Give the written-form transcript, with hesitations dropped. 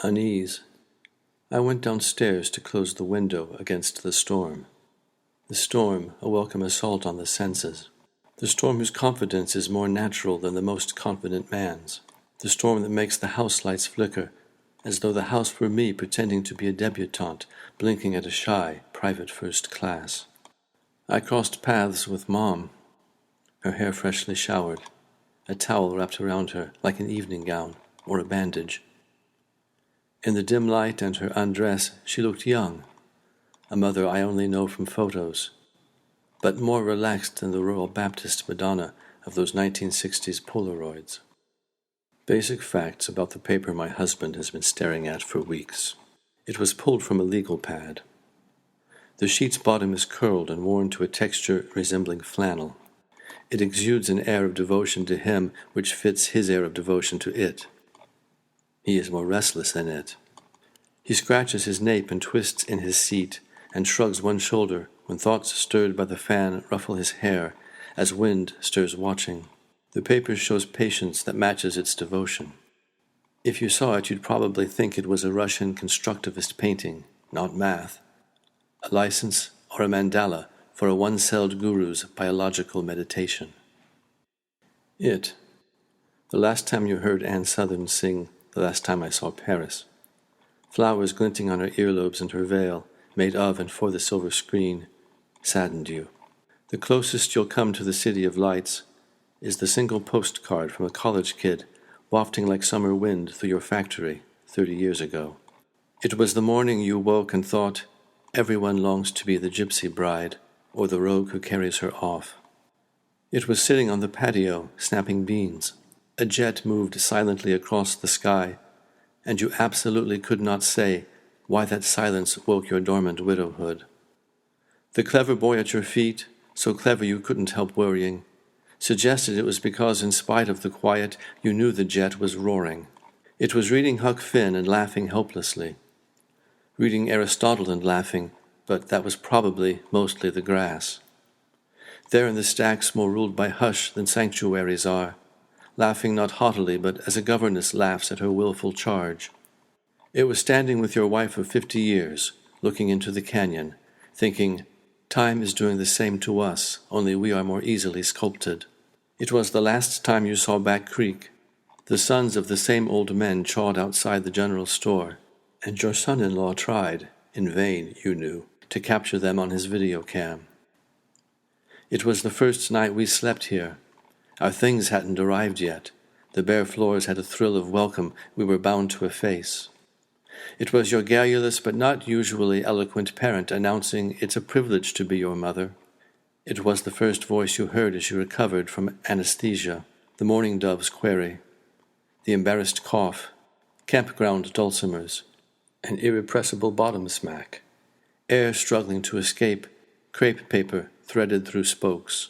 Unease. I went downstairs to close the window against the storm. The storm, a welcome assault on the senses. The storm whose confidence is more natural than the most confident man's. The storm that makes the house lights flicker, as though the house were me pretending to be a debutante, blinking at a shy, private first class. I crossed paths with Mom, her hair freshly showered, a towel wrapped around her like an evening gown or a bandage. In the dim light and her undress, she looked young, a mother I only know from photos, but more relaxed than the rural Baptist Madonna of those 1960s Polaroids. Basic facts about the paper my husband has been staring at for weeks. It was pulled from a legal pad. The sheet's bottom is curled and worn to a texture resembling flannel. It exudes an air of devotion to him which fits his air of devotion to it. He is more restless than it. He scratches his nape and twists in his seat and shrugs one shoulder when thoughts stirred by the fan ruffle his hair as wind stirs watching. The paper shows patience that matches its devotion. If you saw it, you'd probably think it was a Russian constructivist painting, not math, a license or a mandala for a one-celled guru's biological meditation. The last time you heard Anne Southern sing The Last Time I Saw Paris. Flowers glinting on her earlobes and her veil, made of and for the silver screen, saddened you. The closest you'll come to the city of lights is the single postcard from a college kid wafting like summer wind through your factory 30 years ago. It was the morning you woke and thought, everyone longs to be the gypsy bride or the rogue who carries her off. It was sitting on the patio, snapping beans. A jet moved silently across the sky, and you absolutely could not say why that silence woke your dormant widowhood. The clever boy at your feet, so clever you couldn't help worrying, suggested it was because in spite of the quiet you knew the jet was roaring. It was reading Huck Finn and laughing helplessly. Reading Aristotle and laughing, but that was probably mostly the grass. There in the stacks more ruled by hush than sanctuaries are, laughing not haughtily but as a governess laughs at her willful charge. It was standing with your wife of 50 years, looking into the canyon, thinking, time is doing the same to us, only we are more easily sculpted. It was the last time you saw Back Creek. The sons of the same old men chawed outside the general store, and your son-in-law tried, in vain, you knew, to capture them on his video cam. It was the first night we slept here. Our things hadn't arrived yet. The bare floors had a thrill of welcome we were bound to efface. It was your garrulous but not usually eloquent parent announcing it's a privilege to be your mother. It was the first voice you heard as you recovered from anesthesia, the mourning dove's query, the embarrassed cough, campground dulcimers, an irrepressible bottom smack, air struggling to escape, crepe paper threaded through spokes.